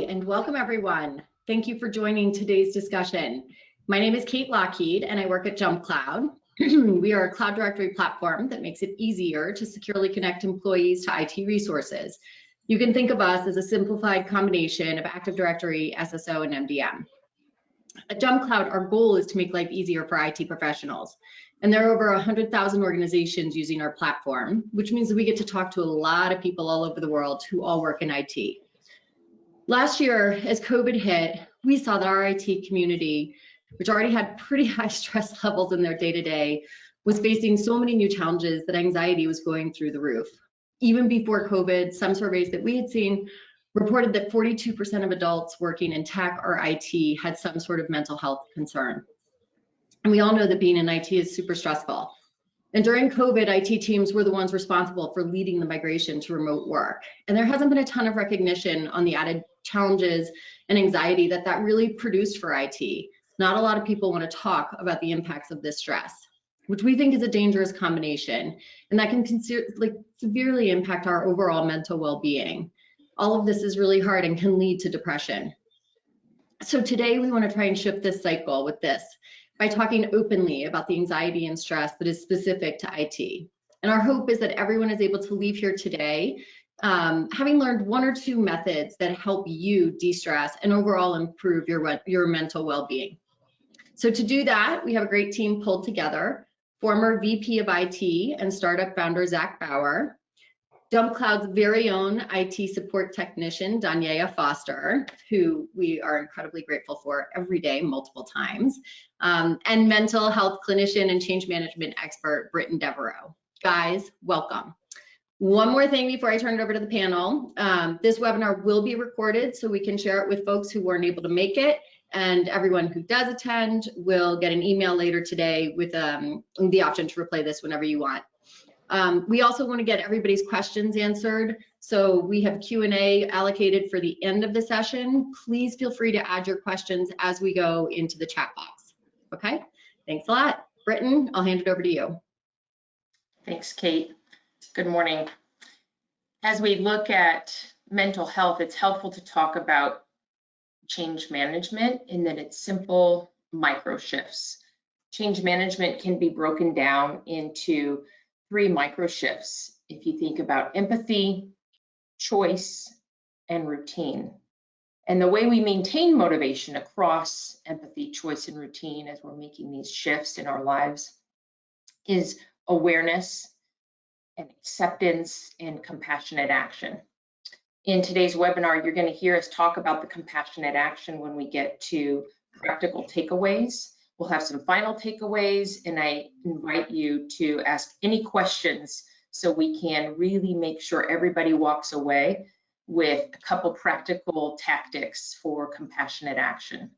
And welcome everyone. Thank you for joining today's discussion. My name is Kate Lockheed and I work at JumpCloud. We are a cloud directory platform that makes it easier to securely connect employees to IT resources. You can think of us as a simplified combination of Active Directory, SSO, and MDM. At JumpCloud, our goal is to make life easier for IT professionals. And there are over 100,000 organizations using our platform, which means that we get to talk to a lot of people all over the world who all work in IT. Last year, as COVID hit, we saw that our IT community, which already had pretty high stress levels in their day-to-day, was facing so many new challenges that anxiety was going through the roof. Even before COVID, some surveys that we had seen reported that 42% of adults working in tech or IT had some sort of mental health concern. And we all know that being in IT is super stressful. And during COVID, IT teams were the ones responsible for leading the migration to remote work. And there hasn't been a ton of recognition on the added challenges and anxiety that really produced for IT. Not a lot of people want to talk about the impacts of this stress, which we think is a dangerous combination, and that can severely impact our overall mental well-being. All of this is really hard and can lead to depression. So today we want to try and shift this cycle with this by talking openly about the anxiety and stress that is specific to IT. And our hope is that everyone is able to leave here today having learned one or two methods that help you de-stress and overall improve your mental well-being. So to do that, we have a great team pulled together. Former VP of IT and startup founder, Zach Bauer, JumpCloud's very own IT support technician, Danya Foster, who we are incredibly grateful for every day, multiple times, and mental health clinician and change management expert, Britten Devereux. Guys, welcome. One more thing before I turn it over to the panel. This webinar will be recorded so we can share it with folks who weren't able to make it, and everyone who does attend will get an email later today with the option to replay this whenever you want. We also want to get everybody's questions answered, so we have Q&A allocated for the end of the session. Please feel free to add your questions as we go into the chat box. Okay, thanks a lot. Britten, I'll hand it over to you. Thanks, Kate. Good morning. As we look at mental health, it's helpful to talk about change management in that it's simple micro shifts. Change management can be broken down into 3 micro shifts. If you think about empathy, choice, and routine. And the way we maintain motivation across empathy, choice, and routine as we're making these shifts in our lives is awareness and acceptance and compassionate action. In today's webinar, you're going to hear us talk about the compassionate action when we get to practical takeaways. We'll have some final takeaways, and I invite you to ask any questions so we can really make sure everybody walks away with a couple practical tactics for compassionate action.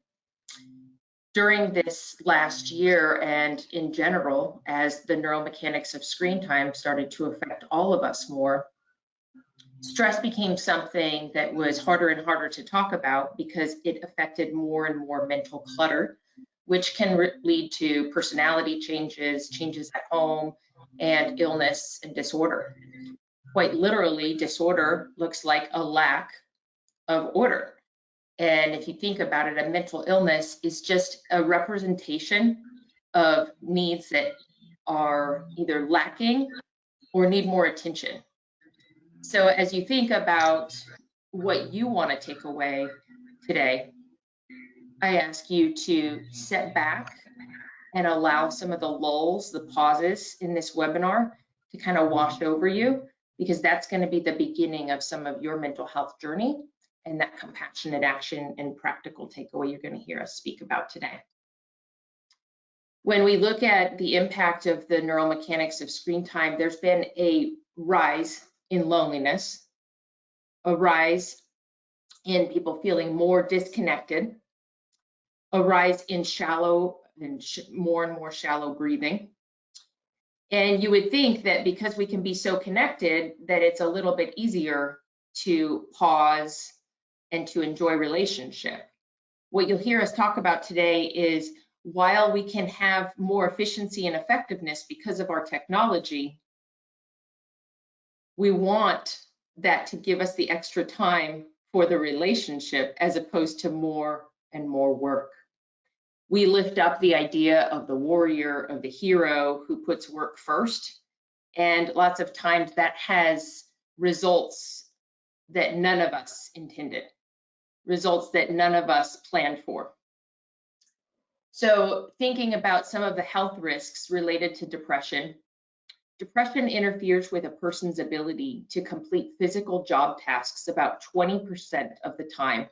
During this last year and in general, as the neuromechanics of screen time started to affect all of us more, stress became something that was harder and harder to talk about because it affected more and more mental clutter, which can lead to personality changes, changes at home, and illness and disorder. Quite literally, disorder looks like a lack of order. And if you think about it, a mental illness is just a representation of needs that are either lacking or need more attention. So as you think about what you want to take away today, I ask you to sit back and allow some of the lulls, the pauses in this webinar to kind of wash over you, because that's going to be the beginning of some of your mental health journey and that compassionate action and practical takeaway you're going to hear us speak about today. When we look at the impact of the neuromechanics of screen time, there's been a rise in loneliness, a rise in people feeling more disconnected, a rise in more and more shallow breathing. And you would think that because we can be so connected that it's a little bit easier to pause and to enjoy relationship. What you'll hear us talk about today is while we can have more efficiency and effectiveness because of our technology, we want that to give us the extra time for the relationship as opposed to more and more work. We lift up the idea of the warrior, of the hero who puts work first, and lots of times that has results that none of us intended, results that none of us planned for. So thinking about some of the health risks related to depression, depression interferes with a person's ability to complete physical job tasks about 20% of the time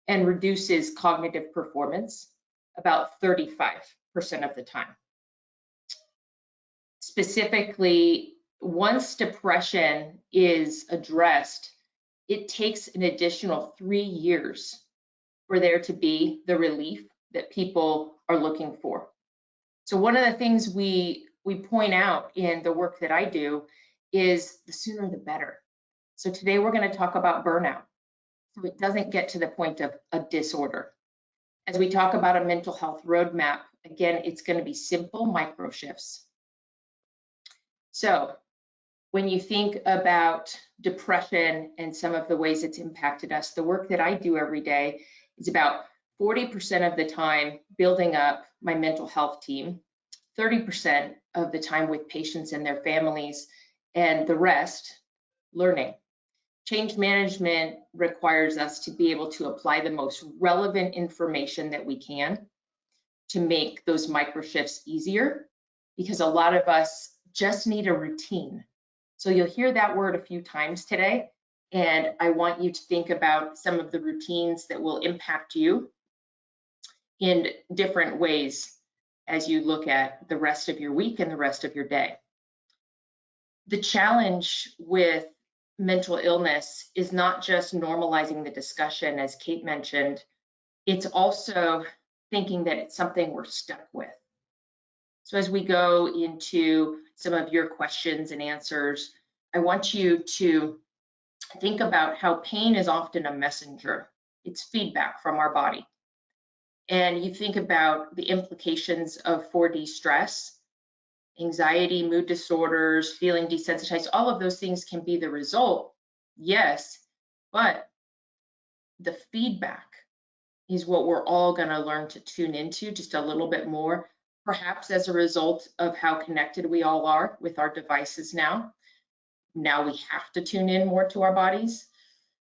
and reduces cognitive performance about 35% of the time. Specifically, once depression is addressed, it takes an additional 3 years for there to be the relief that people are looking for. So one of the things we point out in the work that I do is the sooner the better. So today we're going to talk about burnout, so it doesn't get to the point of a disorder. As we talk about a mental health roadmap, again, it's going to be simple micro shifts. So when you think about depression and some of the ways it's impacted us, the work that I do every day is about 40% of the time building up my mental health team, 30% of the time with patients and their families, and the rest learning. Change management requires us to be able to apply the most relevant information that we can to make those micro shifts easier, because a lot of us just need a routine. So you'll hear that word a few times today, and I want you to think about some of the routines that will impact you in different ways as you look at the rest of your week and the rest of your day. The challenge with mental illness is not just normalizing the discussion, as Kate mentioned, it's also thinking that it's something we're stuck with. So as we go into some of your questions and answers, I want you to think about how pain is often a messenger. It's feedback from our body. And you think about the implications of 4D stress, anxiety, mood disorders, feeling desensitized, all of those things can be the result, yes, but the feedback is what we're all going to learn to tune into just a little bit more, perhaps as a result of how connected we all are with our devices now. Now we have to tune in more to our bodies,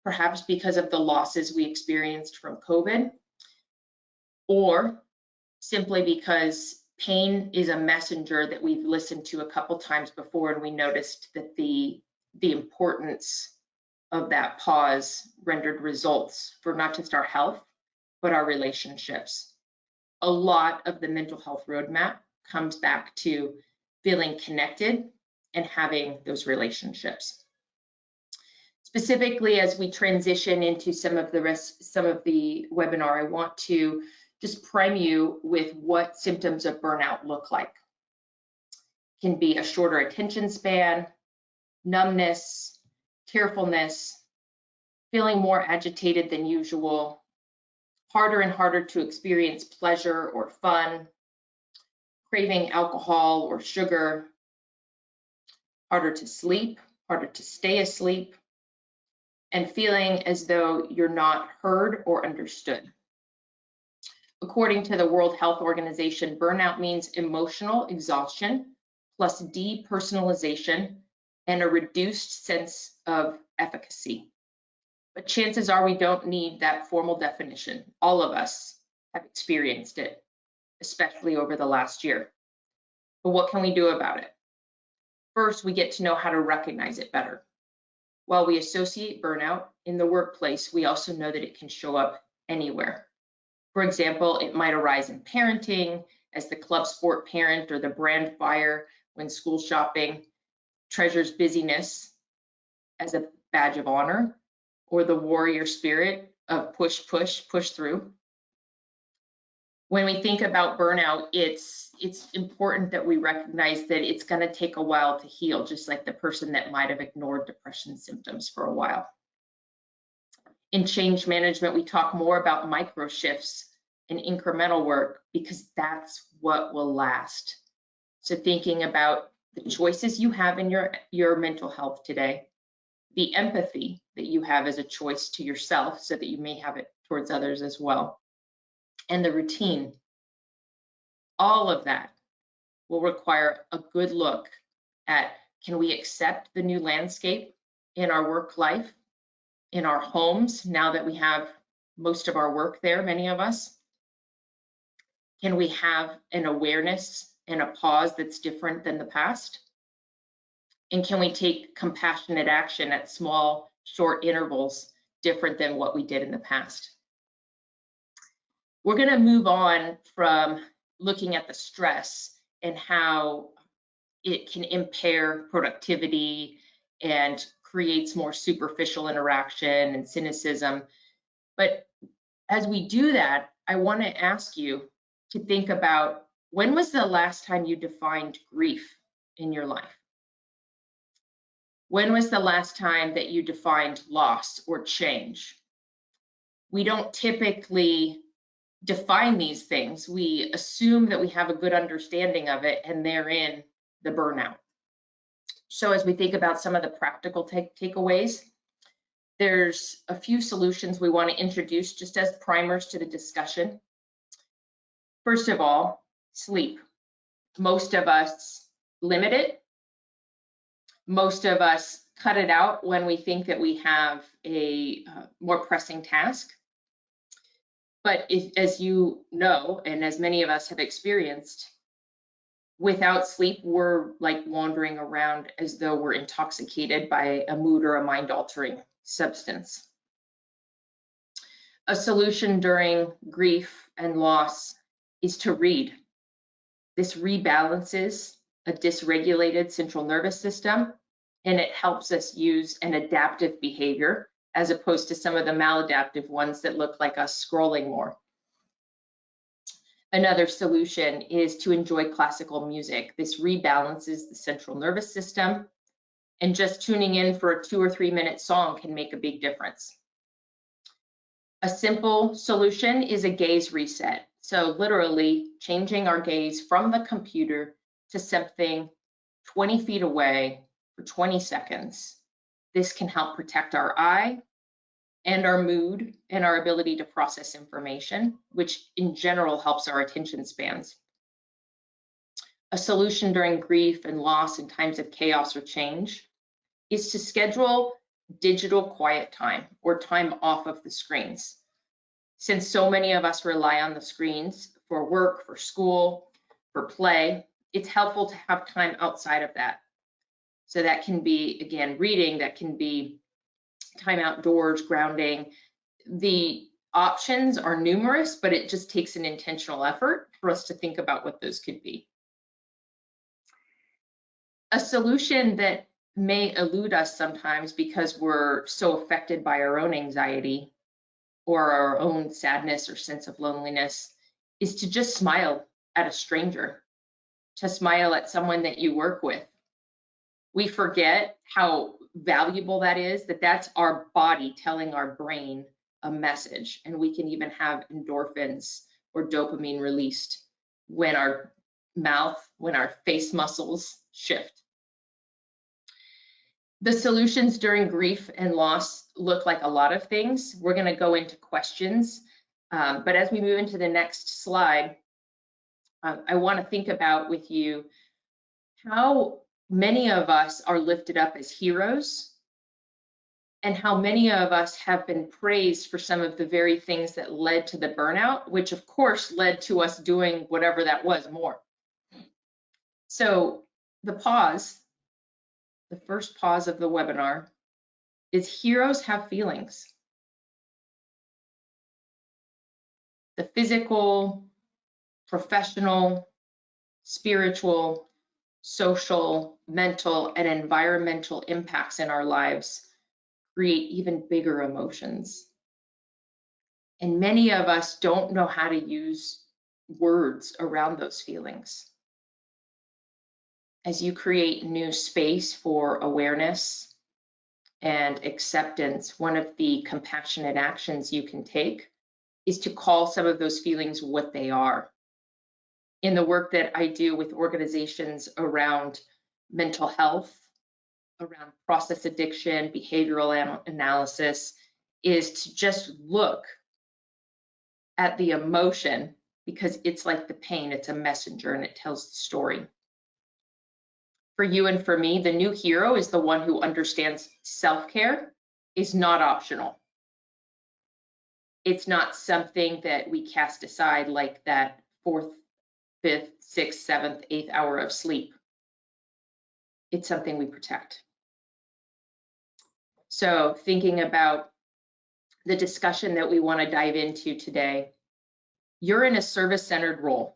perhaps because of the losses we experienced from COVID, or simply because pain is a messenger that we've listened to a couple times before, and we noticed that the importance of that pause rendered results for not just our health, but our relationships. A lot of the mental health roadmap comes back to feeling connected and having those relationships. Specifically, as we transition into some of the webinar, I want to just prime you with what symptoms of burnout look like. It can be a shorter attention span, numbness, tearfulness, feeling more agitated than usual, harder and harder to experience pleasure or fun, craving alcohol or sugar, harder to sleep, harder to stay asleep, and feeling as though you're not heard or understood. According to the World Health Organization, burnout means emotional exhaustion plus depersonalization and a reduced sense of efficacy. But chances are we don't need that formal definition. All of us have experienced it, especially over the last year. But what can we do about it? First, we get to know how to recognize it better. While we associate burnout in the workplace, we also know that it can show up anywhere. For example, it might arise in parenting, as the club sport parent or the brand buyer when school shopping treasures busyness as a badge of honor, or the warrior spirit of push, push, push through. When we think about burnout, it's important that we recognize that it's going to take a while to heal, just like the person that might have ignored depression symptoms for a while. In change management, we talk more about micro shifts and incremental work because that's what will last. So thinking about the choices you have in your mental health today, the empathy that you have as a choice to yourself so that you may have it towards others as well, and the routine. All of that will require a good look at, can we accept the new landscape in our work life, in our homes, now that we have most of our work there, many of us? Can we have an awareness and a pause that's different than the past? And can we take compassionate action at small, short intervals different than what we did in the past? We're going to move on from looking at the stress and how it can impair productivity and creates more superficial interaction and cynicism. But as we do that, I want to ask you to think about, when was the last time you defined grief in your life? When was the last time that you defined loss or change? We don't typically define these things. We assume that we have a good understanding of it, and therein the burnout. So as we think about some of the practical takeaways, there's a few solutions we want to introduce just as primers to the discussion. First of all, sleep. Most of us limit it. Most of us cut it out when we think that we have a more pressing task. But as you know, and as many of us have experienced, without sleep, we're like wandering around as though we're intoxicated by a mood or a mind-altering substance. A solution during grief and loss is to read. This rebalances a dysregulated central nervous system, and it helps us use an adaptive behavior as opposed to some of the maladaptive ones that look like us scrolling more. Another solution is to enjoy classical music. This rebalances the central nervous system, and just tuning in for a 2 or 3 minute song can make a big difference. A simple solution is a gaze reset. So literally changing our gaze from the computer to something 20 feet away for 20 seconds. This can help protect our eye and our mood and our ability to process information, which in general helps our attention spans. A solution during grief and loss and times of chaos or change is to schedule digital quiet time or time off of the screens. Since so many of us rely on the screens for work, for school, for play, it's helpful to have time outside of that. So that can be, again, reading, that can be time outdoors, grounding. The options are numerous, but it just takes an intentional effort for us to think about what those could be. A solution that may elude us sometimes because we're so affected by our own anxiety or our own sadness or sense of loneliness is to just smile at a stranger, to smile at someone that you work with. We forget how valuable that is, that's our body telling our brain a message, and we can even have endorphins or dopamine released when our face muscles shift. The solutions during grief and loss look like a lot of things. We're going to go into questions, but as we move into the next slide, I want to think about with you how many of us are lifted up as heroes and how many of us have been praised for some of the very things that led to the burnout, which of course led to us doing whatever that was more. So the first pause of the webinar is heroes have feelings. The physical, professional, spiritual, social, mental, and environmental impacts in our lives create even bigger emotions. And many of us don't know how to use words around those feelings. As you create new space for awareness and acceptance, one of the compassionate actions you can take is to call some of those feelings what they are. In the work that I do with organizations around mental health around process addiction, behavioral analysis, is to just look at the emotion, because it's like the pain, it's a messenger and it tells the story. For you and for me, the new hero is the one who understands self-care is not optional. It's not something that we cast aside like that 4th, 5th, 6th, 7th, 8th hour of sleep. It's something we protect. So thinking about the discussion that we want to dive into today, you're in a service-centered role.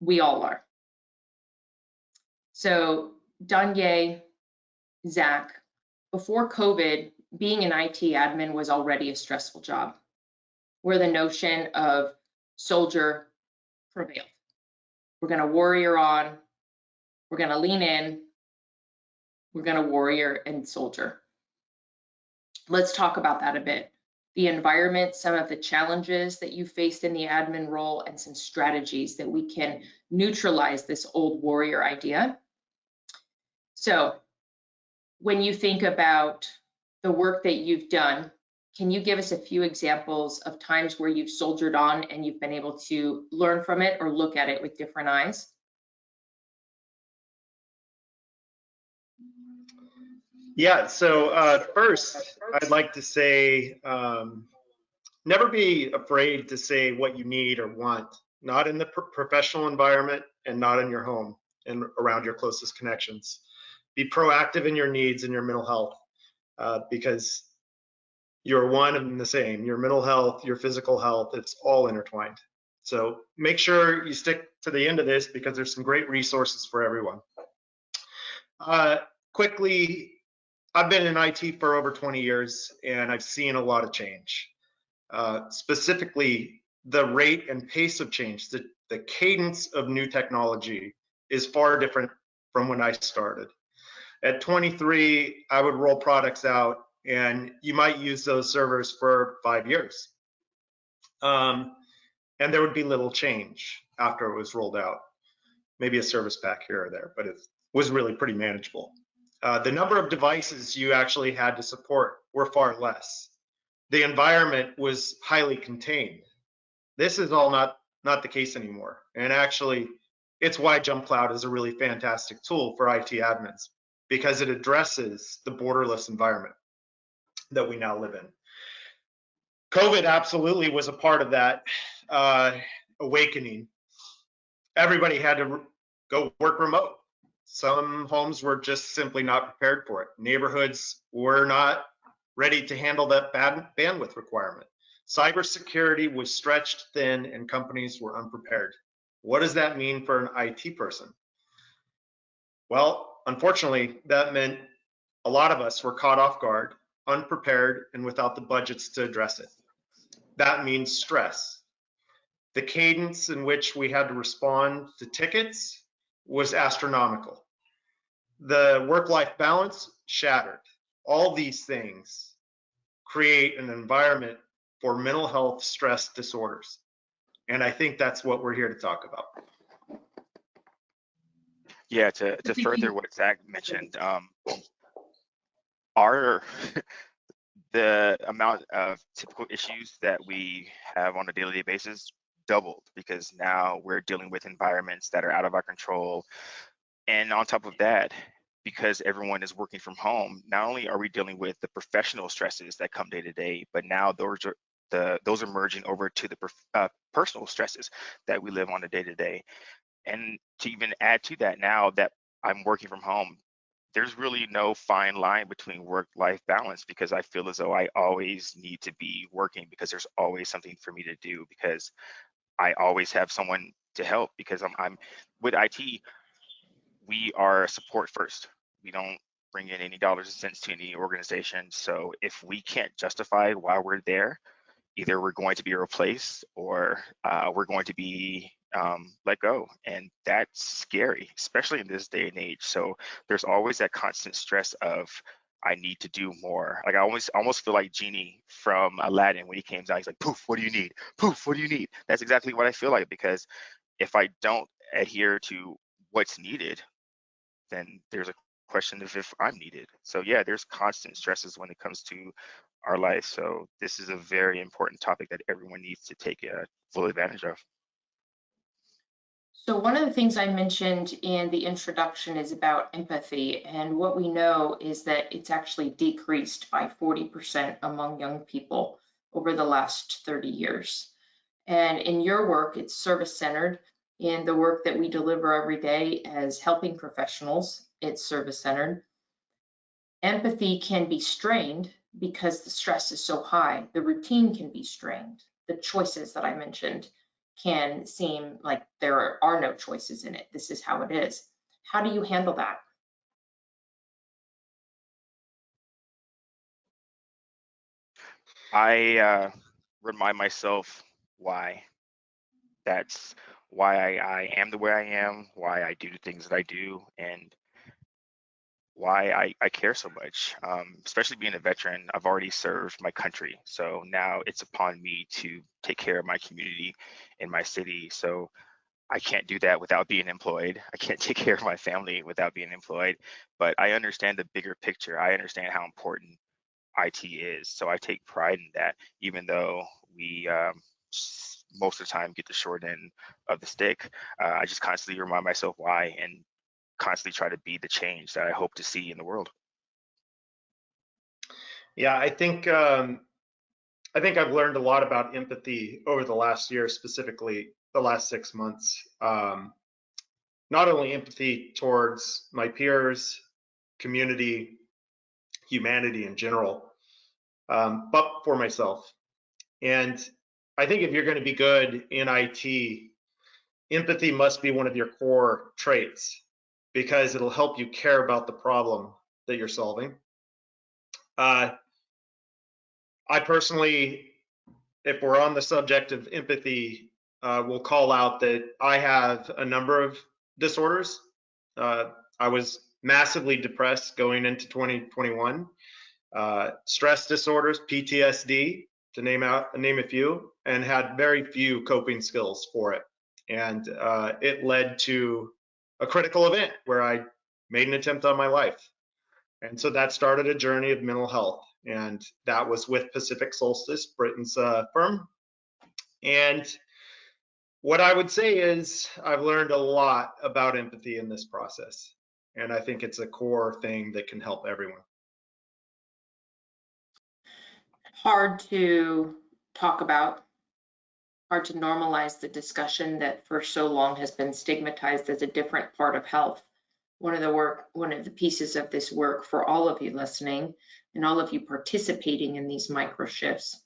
We all are. So Danye, Zach, before COVID, being an IT admin was already a stressful job, where the notion of soldier prevailed. We're going to warrior on, we're going to lean in, we're going to warrior and soldier. Let's talk about that a bit. The environment, some of the challenges that you faced in the admin role, and some strategies that we can neutralize this old warrior idea. So when you think about the work that you've done, can you give us a few examples of times where you've soldiered on and you've been able to learn from it or look at it with different eyes? Yeah, so first, I'd like to say, never be afraid to say what you need or want, not in the professional environment and not in your home and around your closest connections. Be proactive in your needs and your mental health, because you're one and the same. Your mental health, your physical health, it's all intertwined. So make sure you stick to the end of this, because there's some great resources for everyone. Quickly, I've been in IT for over 20 years and I've seen a lot of change. Specifically, the rate and pace of change, the cadence of new technology is far different from when I started. At 23, I would roll products out and you might use those servers for 5 years. And there would be little change after it was rolled out. Maybe a service pack here or there, but it was really pretty manageable. The number of devices you actually had to support were far less. The environment was highly contained. This is all not the case anymore. And actually, it's why JumpCloud is a really fantastic tool for IT admins, because it addresses the borderless environment that we now live in. COVID absolutely was a part of that awakening. Everybody had to go work remote. Some homes were just simply not prepared for it. Neighborhoods were not ready to handle that bandwidth requirement. Cybersecurity was stretched thin and companies were unprepared. What does that mean for an IT person? Well, unfortunately, that meant a lot of us were caught off guard, unprepared, and without the budgets to address it. That means stress. The cadence in which we had to respond to tickets was astronomical. The work-life balance shattered. All these things create an environment for mental health stress disorders. And I think that's what we're here to talk about. Yeah, to further what Zach mentioned, our the amount of typical issues that we have on a daily basis doubled, because now we're dealing with environments that are out of our control. And on top of that, because everyone is working from home, not only are we dealing with the professional stresses that come day to day, but now those are merging over to the personal stresses that we live on a day to day. And to even add to that, now that I'm working from home, there's really no fine line between work-life balance, because I feel as though I always need to be working, because there's always something for me to do, because I always have someone to help, because I'm with IT, we are support first. We don't bring in any dollars and cents to any organization. So if we can't justify why we're there, either we're going to be replaced or we're going to be let go. And that's scary, especially in this day and age. So there's always that constant stress of, I need to do more. Like I almost feel like Genie from Aladdin when he came out, he's like, poof, what do you need? Poof, what do you need? That's exactly what I feel like, because if I don't adhere to what's needed, then there's a question if I'm needed. So yeah, there's constant stresses when it comes to our life. So this is a very important topic that everyone needs to take full advantage of. So one of the things I mentioned in the introduction is about empathy. And what we know is that it's actually decreased by 40% among young people over the last 30 years. And in your work, it's service-centered. In the work that we deliver every day as helping professionals, it's service-centered. Empathy can be strained because the stress is so high. The routine can be strained. The choices that I mentioned can seem like there are no choices in it. This is how it is. How do you handle that? I remind myself why. That's why I am the way I am, why I do the things that I do, and why I care so much. Especially being a veteran, I've already served my country. So now it's upon me to take care of my community in my city. So I can't do that without being employed. I can't take care of my family without being employed. But I understand the bigger picture. I understand how important IT is. So I take pride in that, even though we most of the time get the short end of the stick. I just constantly remind myself why and constantly try to be the change that I hope to see in the world. Yeah, I think I've learned a lot about empathy over the last year, specifically the last 6 months. Not only empathy towards my peers, community, humanity in general, but for myself. And I think if you're going to be good in IT, empathy must be one of your core traits because it'll help you care about the problem that you're solving. I personally, if we're on the subject of empathy, will call out that I have a number of disorders. I was massively depressed going into 2021. Stress disorders, PTSD, to name a few, and had very few coping skills for it. And it led to a critical event where I made an attempt on my life. And so that started a journey of mental health. And that was with Pacific Solstice, Britten's firm. And what I would say is I've learned a lot about empathy in this process. And I think it's a core thing that can help everyone. Hard to talk about, hard to normalize the discussion that for so long has been stigmatized as a different part of health. One of the pieces of this work for all of you listening and all of you participating in these micro shifts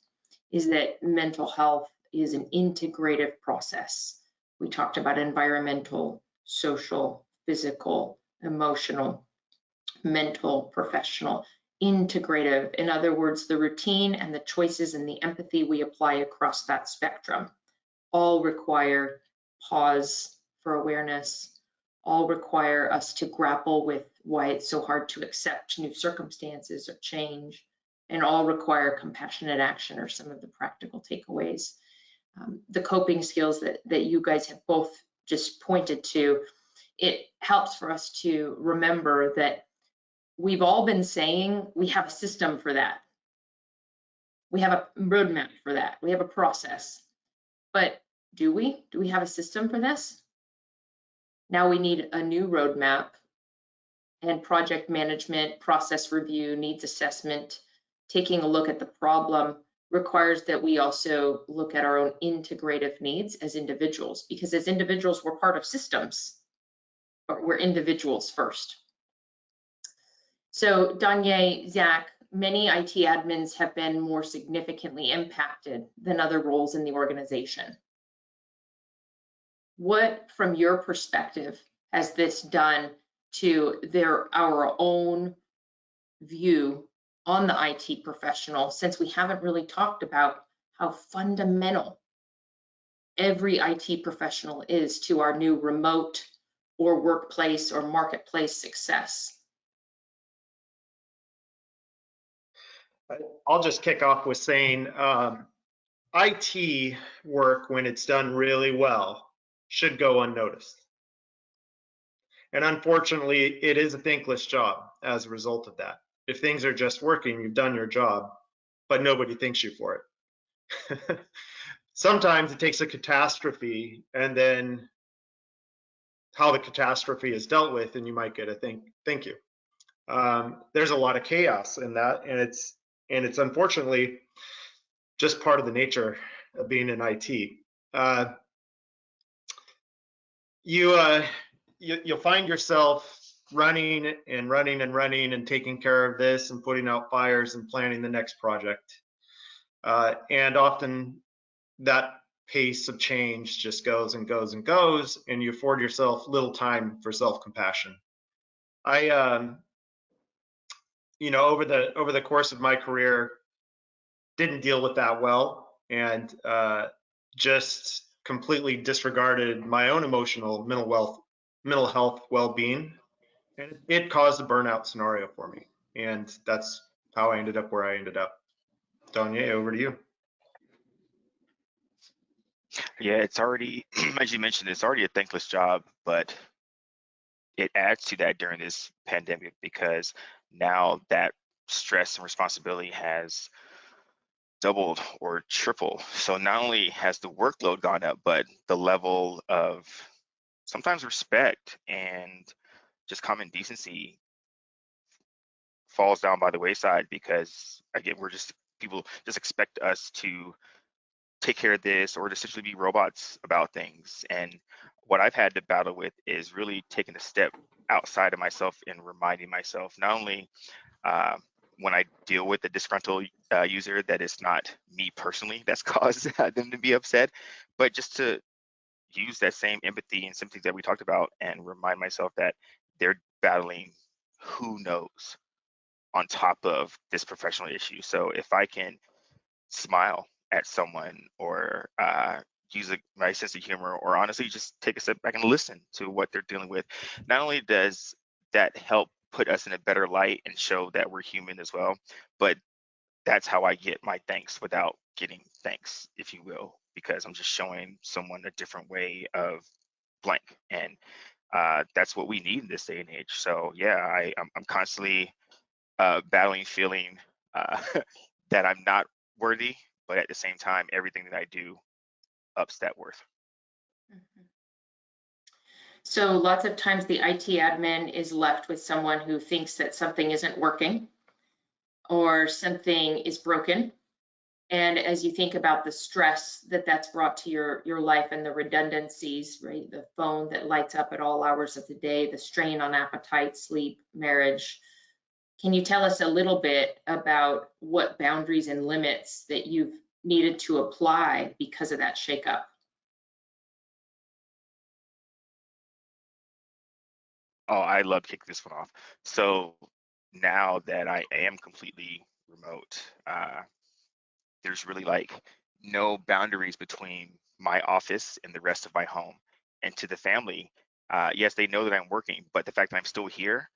is that mental health is an integrative process. We talked about environmental, social, physical, emotional, mental, professional, integrative. In other words, the routine and the choices and the empathy we apply across that spectrum all require pause for awareness, all require us to grapple with why it's so hard to accept new circumstances or change, and all require compassionate action or some of the practical takeaways. The coping skills that you guys have both just pointed to, it helps for us to remember that we've all been saying we have a system for that. We have a roadmap for that. We have a process. But do we? Do we have a system for this? Now we need a new roadmap, and project management, process review, needs assessment, taking a look at the problem requires that we also look at our own integrative needs as individuals, because as individuals, we're part of systems, but we're individuals first. So Danye, Zach, many IT admins have been more significantly impacted than other roles in the organization. What, from your perspective, has this done to our own view on the IT professional, since we haven't really talked about how fundamental every IT professional is to our new remote or workplace or marketplace success? I'll just kick off with saying IT work, when it's done really well, should go unnoticed. And unfortunately, it is a thankless job as a result of that. If things are just working, you've done your job, but nobody thanks you for it. Sometimes it takes a catastrophe and then how the catastrophe is dealt with, and you might get a thank you. There's a lot of chaos in that, and it's unfortunately just part of the nature of being in IT. You'll find yourself running and running and running and taking care of this and putting out fires and planning the next project. And often that pace of change just goes and goes and goes, and you afford yourself little time for self-compassion. I, over the course of my career, didn't deal with that well, and just completely disregarded my own emotional mental health well-being, and it caused a burnout scenario for me, and that's how I ended up where I ended up. Donya, over to you. Yeah, it's already, as you mentioned, it's already a thankless job, but it adds to that during this pandemic because now that stress and responsibility has doubled or tripled. So not only has the workload gone up, but the level of sometimes respect and just common decency falls down by the wayside because again, people just expect us to take care of this or to essentially be robots about things. And what I've had to battle with is really taking a step outside of myself and reminding myself not only when I deal with a disgruntled user that it's not me personally that's caused them to be upset, but just to use that same empathy and sympathy that we talked about and remind myself that they're battling who knows on top of this professional issue. So if I can smile at someone or use my sense of humor or honestly just take a step back and listen to what they're dealing with, not only does that help put us in a better light and show that we're human as well, but that's how I get my thanks without getting thanks, if you will, because I'm just showing someone a different way of blank. And that's what we need in this day and age. So yeah, I'm constantly battling feeling that I'm not worthy, but at the same time, everything that I do ups that worth. Mhm. So lots of times the IT admin is left with someone who thinks that something isn't working or something is broken. And as you think about the stress that that's brought to your life and the redundancies, right? The phone that lights up at all hours of the day, the strain on appetite, sleep, marriage. Can you tell us a little bit about what boundaries and limits that you've needed to apply because of that shakeup? Oh, I love to kick this one off. So now that I am completely remote, there's really like no boundaries between my office and the rest of my home. And to the family, yes, they know that I'm working, but the fact that I'm still here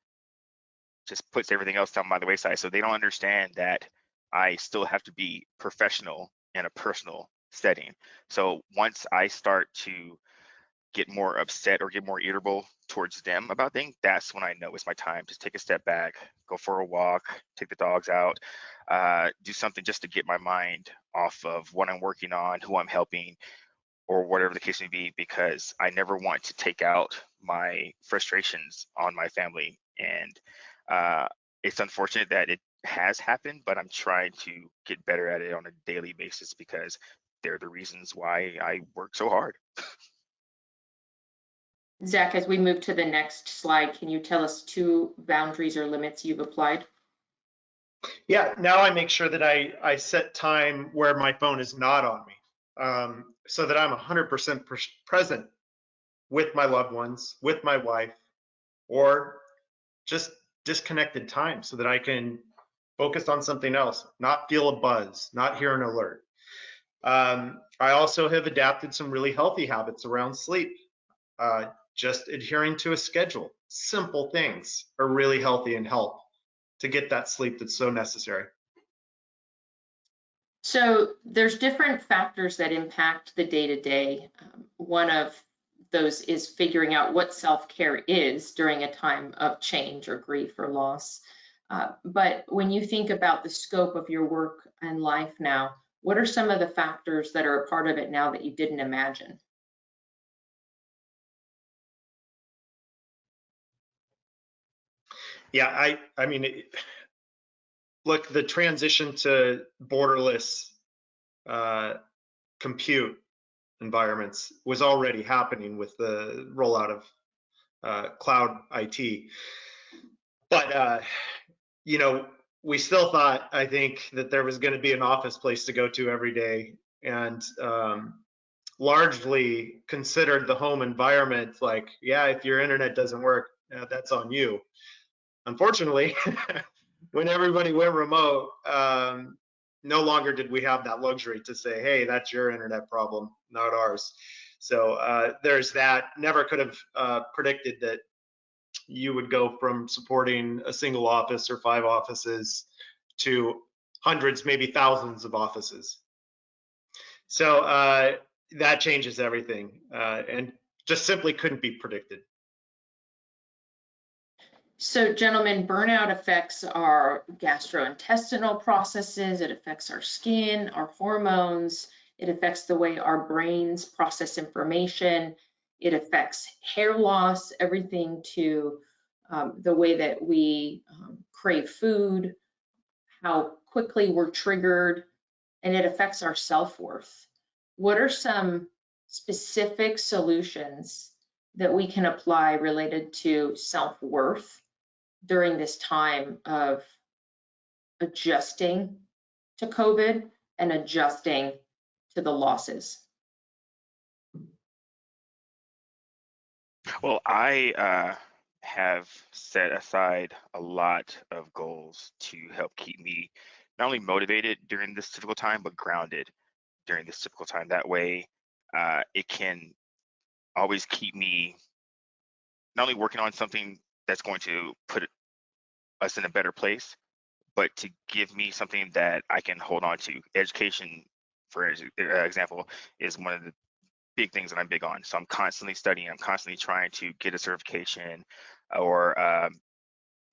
just puts everything else down by the wayside. So they don't understand that I still have to be professional in a personal setting. So once I start to get more upset or get more irritable towards them about things, that's when I know it's my time to take a step back, go for a walk, take the dogs out, do something just to get my mind off of what I'm working on, who I'm helping, or whatever the case may be, because I never want to take out my frustrations on my family. And it's unfortunate that it has happened, but I'm trying to get better at it on a daily basis because they're the reasons why I work so hard. Zach, as we move to the next slide, can you tell us 2 boundaries or limits you've applied? Yeah, now I make sure that I set time where my phone is not on me, so that I'm 100% present with my loved ones, with my wife, or just disconnected time so that I can focus on something else, not feel a buzz, not hear an alert. I also have adapted some really healthy habits around sleep. Just adhering to a schedule, simple things are really healthy and help to get that sleep that's so necessary. So there's different factors that impact the day-to-day. One of those is figuring out what self-care is during a time of change or grief or loss. But when you think about the scope of your work and life now, what are some of the factors that are a part of it now that you didn't imagine? Yeah, I mean, look, the transition to borderless compute environments was already happening with the rollout of cloud IT. But, you know, we still thought, I think, that there was going to be an office place to go to every day, and largely considered the home environment like, yeah, if your internet doesn't work, that's on you. Unfortunately, when everybody went remote, no longer did we have that luxury to say, hey, that's your internet problem, not ours. So there's that. Never could have predicted that you would go from supporting a single office or 5 offices to hundreds, maybe thousands of offices. So that changes everything, and just simply couldn't be predicted. So gentlemen, burnout affects our gastrointestinal processes, it affects our skin, our hormones, it affects the way our brains process information, it affects hair loss, everything to the way that we crave food, how quickly we're triggered, and it affects our self-worth. What are some specific solutions that we can apply related to self-worth during this time of adjusting to COVID and adjusting to the losses? Well, I have set aside a lot of goals to help keep me not only motivated during this difficult time, but grounded during this difficult time. That way, it can always keep me not only working on something that's going to put us in a better place, but to give me something that I can hold on to. Education, for example, is one of the big things that I'm big on. So I'm constantly studying, I'm constantly trying to get a certification or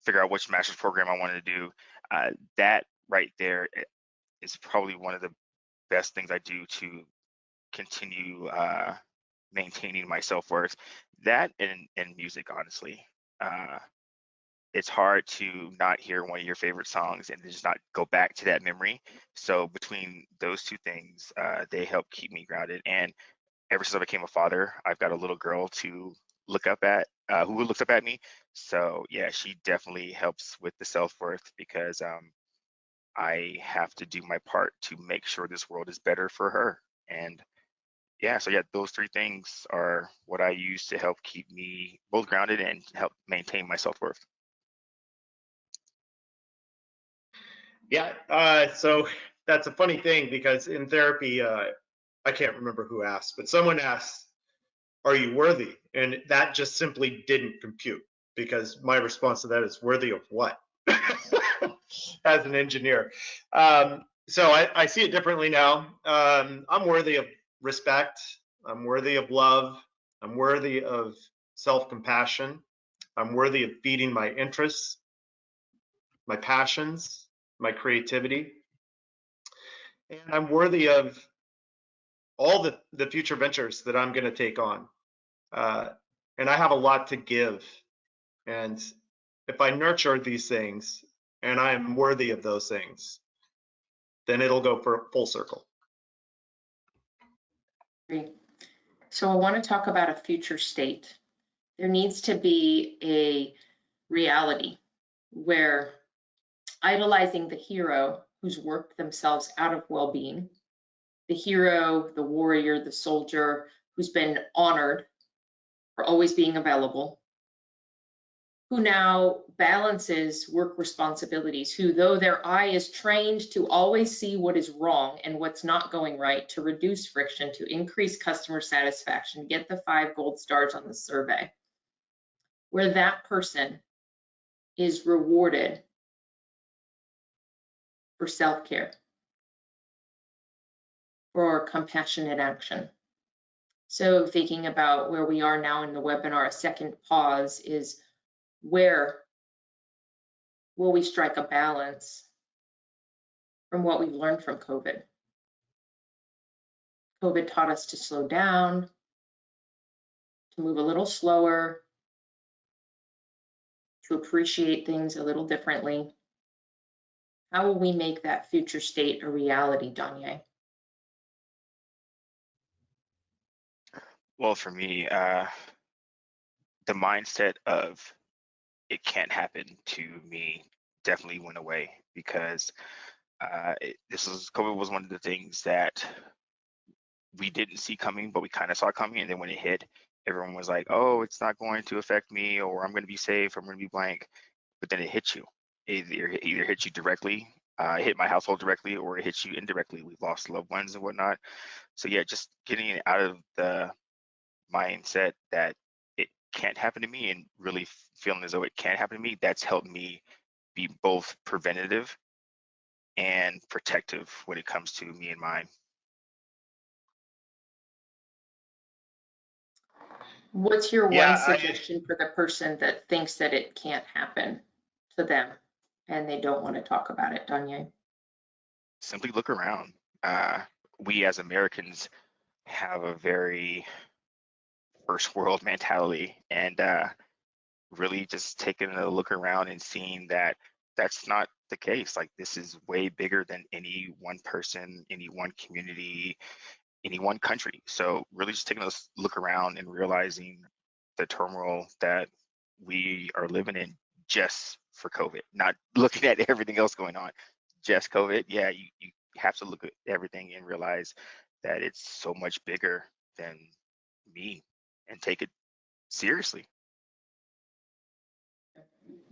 figure out which master's program I wanted to do. That right there is probably one of the best things I do to continue maintaining my self-worth. That and music, honestly. It's hard to not hear one of your favorite songs and just not go back to that memory. So between those two things, they help keep me grounded. And ever since I became a father, I've got a little girl to look up at, who looks up at me. So yeah, she definitely helps with the self-worth because I have to do my part to make sure this world is better for her. And yeah, so yeah, those 3 things are what I use to help keep me both grounded and help maintain my self-worth. Yeah, so that's a funny thing because in therapy, I can't remember who asked, but someone asked, are you worthy? And that just simply didn't compute because my response to that is worthy of what? As an engineer. So I see it differently now. I'm worthy of respect. I'm worthy of love. I'm worthy of self-compassion. I'm worthy of feeding my interests, my passions, my creativity. And I'm worthy of all the future ventures that I'm going to take on. And I have a lot to give. And if I nurture these things and I am worthy of those things, then it'll go for full circle. Great. So I want to talk about a future state. There needs to be a reality where idolizing the hero who's worked themselves out of well-being, the hero, the warrior, the soldier who's been honored for always being available, who now balances work responsibilities, who though their eye is trained to always see what is wrong and what's not going right, to reduce friction, to increase customer satisfaction, get the 5 gold stars on the survey, where that person is rewarded for self-care, for compassionate action. So thinking about where we are now in the webinar, a second pause is, where will we strike a balance from what we've learned from COVID? COVID taught us to slow down, to move a little slower, to appreciate things a little differently. How will we make that future state a reality, Danye? Well, for me, the mindset of it can't happen to me definitely went away, because COVID was one of the things that we didn't see coming, but we kind of saw coming. And then when it hit, everyone was like, oh, it's not going to affect me, or I'm going to be safe, or I'm going to be blank. But then it hits you. It either hits you directly, it hit my household directly, or it hits you indirectly. We've lost loved ones and whatnot. So yeah, just getting it out of the mindset that it can't happen to me, and really feeling as though it can't happen to me, that's helped me be both preventative and protective when it comes to me and mine. What's your Yeah, one suggestion for the person that thinks that it can't happen to them and they don't want to talk about it, Danye? Simply look around. We as Americans have a very first world mentality, and really just taking a look around and seeing that that's not the case. Like, this is way bigger than any one person, any one community, any one country. So really just taking a look around and realizing the turmoil that we are living in just for COVID, not looking at everything else going on, just COVID. Yeah, you have to look at everything and realize that it's so much bigger than me, and take it seriously.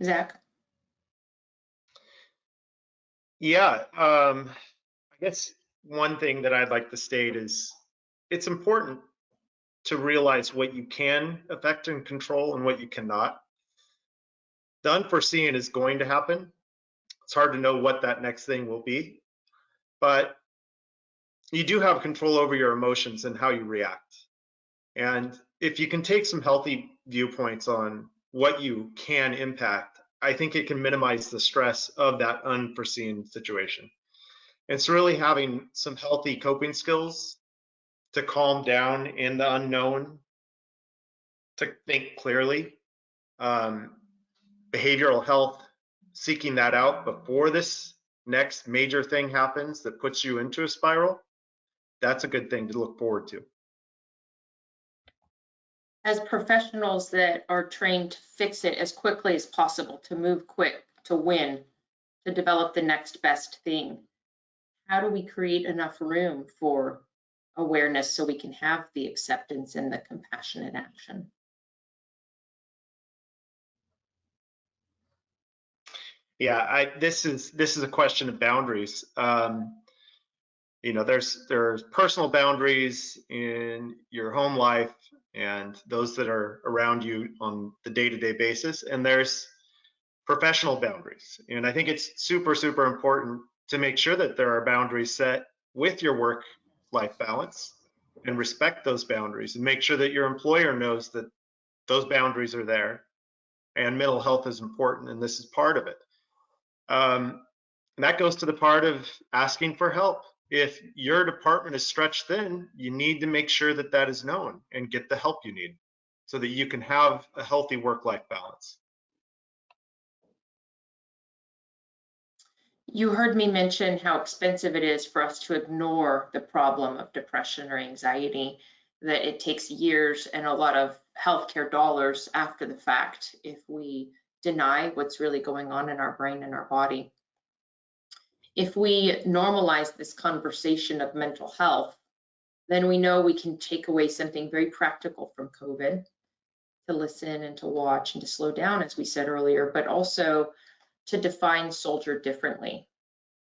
Zach? Yeah, I guess one thing that I'd like to state is it's important to realize what you can affect and control and what you cannot. The unforeseen is going to happen. It's hard to know what that next thing will be, but you do have control over your emotions and how you react. And if you can take some healthy viewpoints on what you can impact, I think it can minimize the stress of that unforeseen situation. It's really having some healthy coping skills to calm down in the unknown, to think clearly, behavioral health, seeking that out before this next major thing happens that puts you into a spiral. That's a good thing to look forward to. As professionals that are trained to fix it as quickly as possible, to move quick, to win, to develop the next best thing, how do we create enough room for awareness so we can have the acceptance and the compassionate action? Yeah, this is a question of boundaries. There's personal boundaries in your home life and those that are around you on the day-to-day basis, and there's professional boundaries. And I think it's super, super important to make sure that there are boundaries set with your work-life balance, and respect those boundaries, and make sure that your employer knows that those boundaries are there, and mental health is important, and this is part of it. And that goes to the part of asking for help. If your department is stretched thin, you need to make sure that that is known and get the help you need so that you can have a healthy work-life balance. You heard me mention how expensive it is for us to ignore the problem of depression or anxiety, that it takes years and a lot of healthcare dollars after the fact if we deny what's really going on in our brain and our body. If we normalize this conversation of mental health, then we know we can take away something very practical from COVID, to listen and to watch and to slow down, as we said earlier, but also to define soldier differently,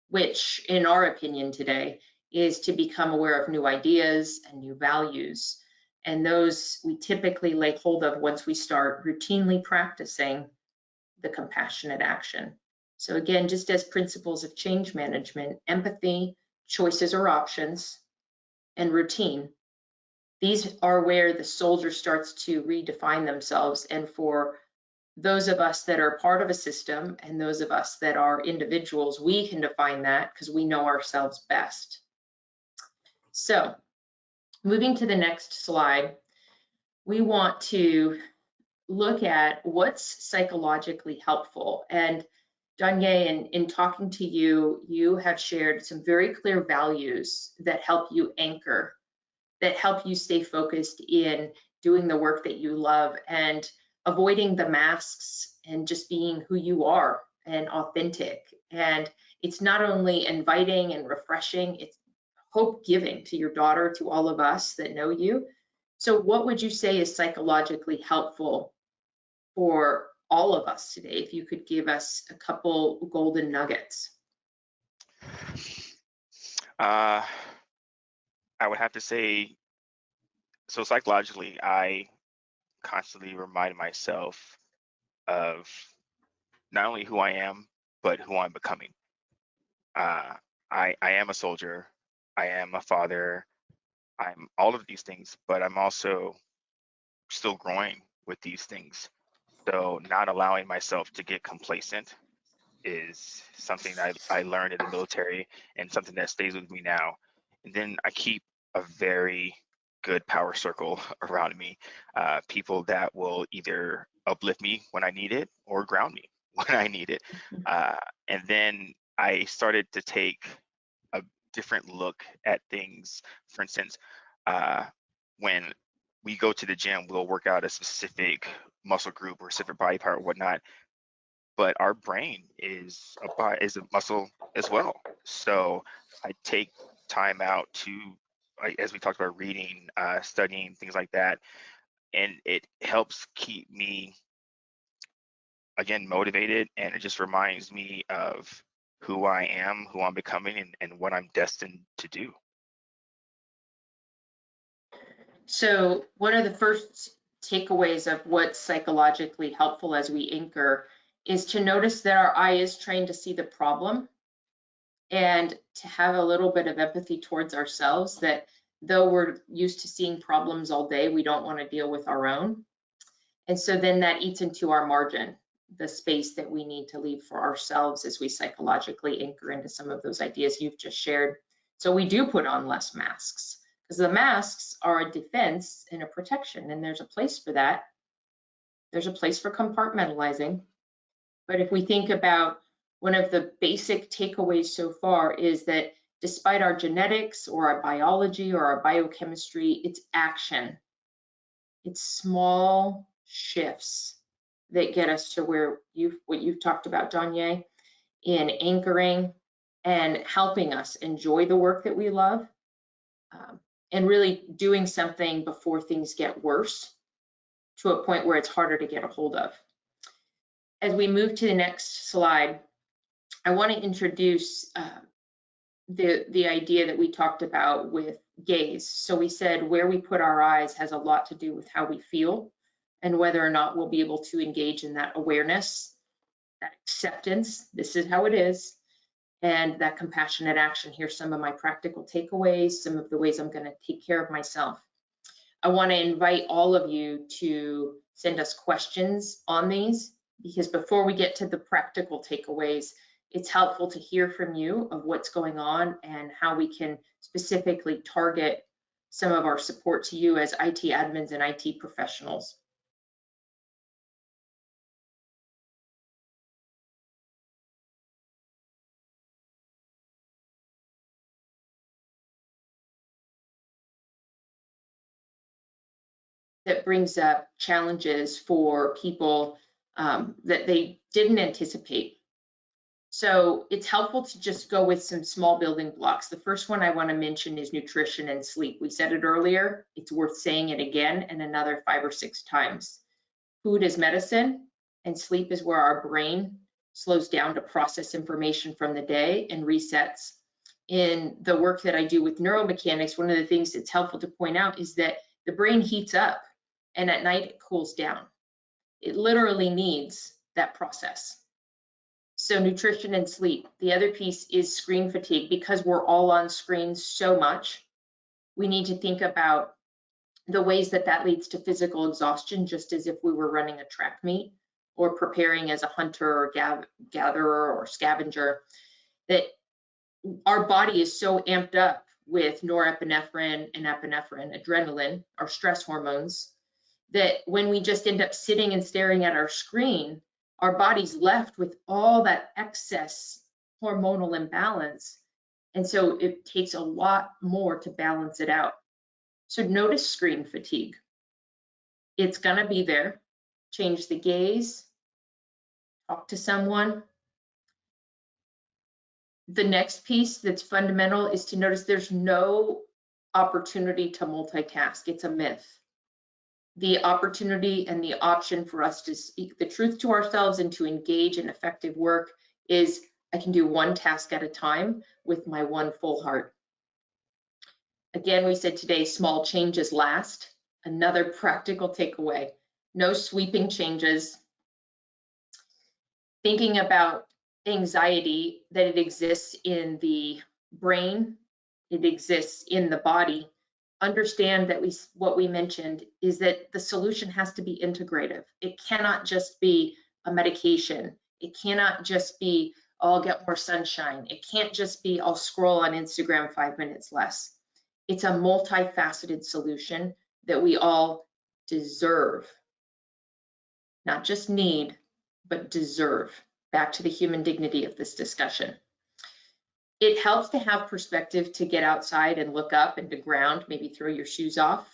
which in our opinion today is to become aware of new ideas and new values. And those we typically lay hold of once we start routinely practicing the compassionate action. So again, just as principles of change management, empathy, choices or options, and routine, These are where the soldier starts to redefine themselves. And for those of us that are part of a system and those of us that are individuals, we can define that because we know ourselves best. So moving to the next slide, we want to look at what's psychologically helpful. And Danye, in talking to you, you have shared some very clear values that help you anchor, that help you stay focused in doing the work that you love and avoiding the masks and just being who you are and authentic. And it's not only inviting and refreshing, it's hope giving to your daughter, to all of us that know you. So what would you say is psychologically helpful for all of us today, if you could give us a couple golden nuggets? I would have to say, so psychologically, I constantly remind myself of not only who I am, but who I'm becoming. I am a soldier, I am a father, I'm all of these things, but I'm also still growing with these things. So not allowing myself to get complacent is something that I learned in the military and something that stays with me now. And then I keep a very good power circle around me, people that will either uplift me when I need it or ground me when I need it. And then I started to take a different look at things. For instance, when we go to the gym, we'll work out a specific muscle group or specific body part or whatnot, but our brain is a muscle as well. So I take time out to, as we talked about, reading, studying, things like that, and it helps keep me, again, motivated, and it just reminds me of who I am, who I'm becoming, and what I'm destined to do. So one of the first takeaways of what's psychologically helpful as we anchor is to notice that our eye is trained to see the problem and to have a little bit of empathy towards ourselves, that though we're used to seeing problems all day, we don't want to deal with our own. And so then that eats into our margin, the space that we need to leave for ourselves as we psychologically anchor into some of those ideas you've just shared. So we do put on less masks, because the masks are a defense and a protection, and there's a place for that. There's a place for compartmentalizing. But if we think about one of the basic takeaways so far is that despite our genetics or our biology or our biochemistry, it's action. It's small shifts that get us to where what you've talked about, Danye, in anchoring and helping us enjoy the work that we love, and really doing something before things get worse to a point where it's harder to get a hold of. As we move to the next slide, I want to introduce the idea that we talked about with gaze. So we said where we put our eyes has a lot to do with how we feel and whether or not we'll be able to engage in that awareness, that acceptance, this is how it is, and that compassionate action. Here's some of my practical takeaways, some of the ways I'm going to take care of myself. I want to invite all of you to send us questions on these, because before we get to the practical takeaways, it's helpful to hear from you of what's going on and how we can specifically target some of our support to you as IT admins and IT professionals. That brings up challenges for people that they didn't anticipate. So it's helpful to just go with some small building blocks. The first one I want to mention is nutrition and sleep. We said it earlier, it's worth saying it again and another 5 or 6 times. Food is medicine, and sleep is where our brain slows down to process information from the day and resets. In the work that I do with neuromechanics, one of the things that's helpful to point out is that the brain heats up and at night it cools down. It literally needs that process. So nutrition and sleep. The other piece is screen fatigue. Because we're all on screens so much, we need to think about the ways that that leads to physical exhaustion, just as if we were running a track meet or preparing as a hunter or gatherer or scavenger, that our body is so amped up with norepinephrine and epinephrine, adrenaline, our stress hormones, that when we just end up sitting and staring at our screen, our body's left with all that excess hormonal imbalance. And so it takes a lot more to balance it out. So notice screen fatigue. It's gonna be there. Change the gaze, talk to someone. The next piece that's fundamental is to notice there's no opportunity to multitask. It's a myth. The opportunity and the option for us to speak the truth to ourselves and to engage in effective work is I can do one task at a time with my one full heart. Again, we said today, small changes last. Another practical takeaway, no sweeping changes. Thinking about anxiety, that it exists in the brain, it exists in the body. Understand that what we mentioned is that the solution has to be integrative. It cannot just be a medication. It cannot just be, oh, I'll get more sunshine. It can't just be, I'll scroll on Instagram 5 minutes less. It's a multifaceted solution that we all deserve, not just need, but deserve. Back to the human dignity of this discussion. It helps to have perspective to get outside and look up and to ground, maybe throw your shoes off.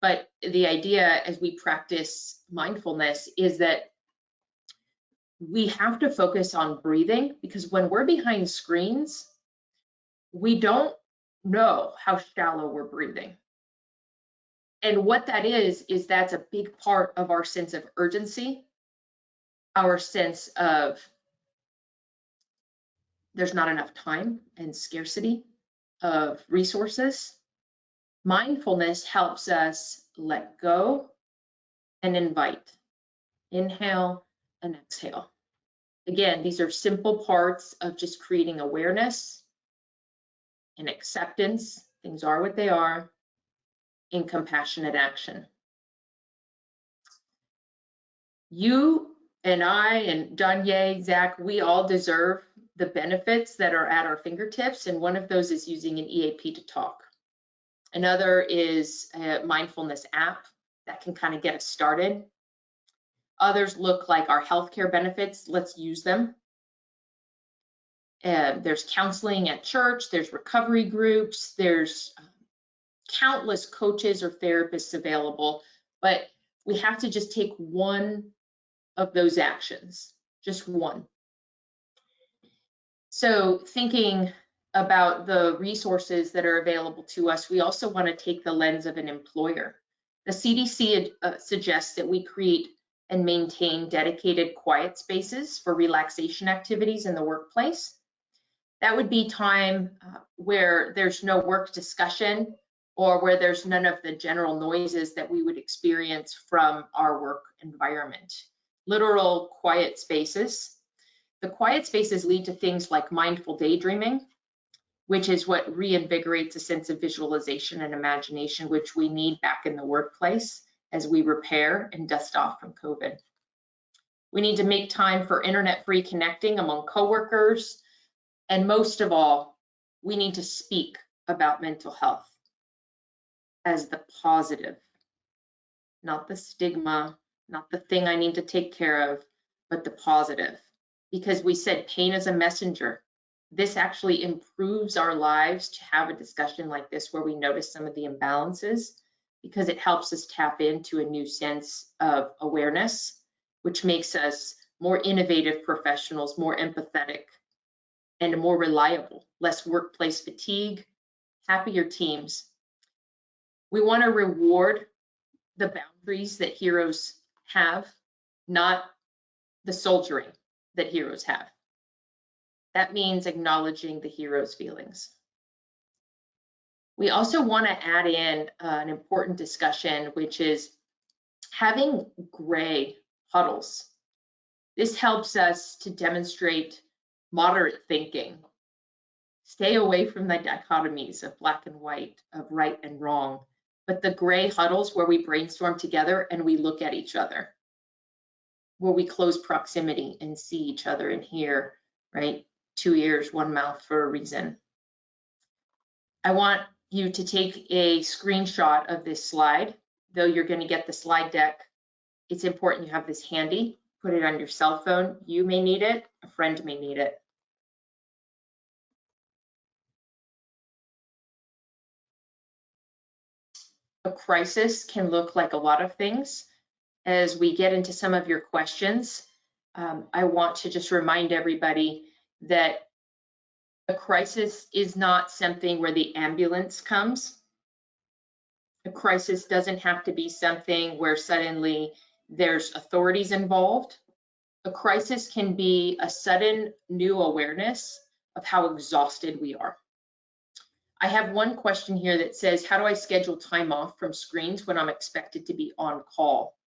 But the idea as we practice mindfulness is that we have to focus on breathing, because when we're behind screens, we don't know how shallow we're breathing. And what that is that's a big part of our sense of urgency, our sense of there's not enough time and scarcity of resources. Mindfulness helps us let go and invite. Inhale and exhale. Again, these are simple parts of just creating awareness and acceptance. Things are what they are, in compassionate action. You and I and Danye, Zach, we all deserve the benefits that are at our fingertips, and one of those is using an EAP to talk. Another is a mindfulness app that can kind of get us started. Others look like our healthcare benefits. Let's use them. There's counseling at church, there's recovery groups, there's countless coaches or therapists available, but we have to just take one of those actions, just one. So thinking about the resources that are available to us, we also want to take the lens of an employer. The CDC suggests that we create and maintain dedicated quiet spaces for relaxation activities in the workplace. That would be time where there's no work discussion or where there's none of the general noises that we would experience from our work environment. Literal quiet spaces. The quiet spaces lead to things like mindful daydreaming, which is what reinvigorates a sense of visualization and imagination, which we need back in the workplace as we repair and dust off from COVID. We need to make time for internet-free connecting among coworkers, and most of all, we need to speak about mental health as the positive, not the stigma, not the thing I need to take care of, but the positive. Because we said pain is a messenger. This actually improves our lives to have a discussion like this where we notice some of the imbalances, because it helps us tap into a new sense of awareness, which makes us more innovative professionals, more empathetic, and more reliable, less workplace fatigue, happier teams. We want to reward the boundaries that heroes have, not the soldiering that heroes have. That means acknowledging the hero's feelings. We also want to add in an important discussion, which is having gray huddles. This helps us to demonstrate moderate thinking. Stay away from the dichotomies of black and white, of right and wrong, but the gray huddles where we brainstorm together and we look at each other, where we close proximity and see each other and hear, right? 2 ears, 1 mouth for a reason. I want you to take a screenshot of this slide. Though you're going to get the slide deck, it's important you have this handy. Put it on your cell phone. You may need it, a friend may need it. A crisis can look like a lot of things. As we get into some of your questions, I want to just remind everybody that a crisis is not something where the ambulance comes. A crisis doesn't have to be something where suddenly there's authorities involved. A crisis can be a sudden new awareness of how exhausted we are. I have one question here that says, how do I schedule time off from screens when I'm expected to be on call?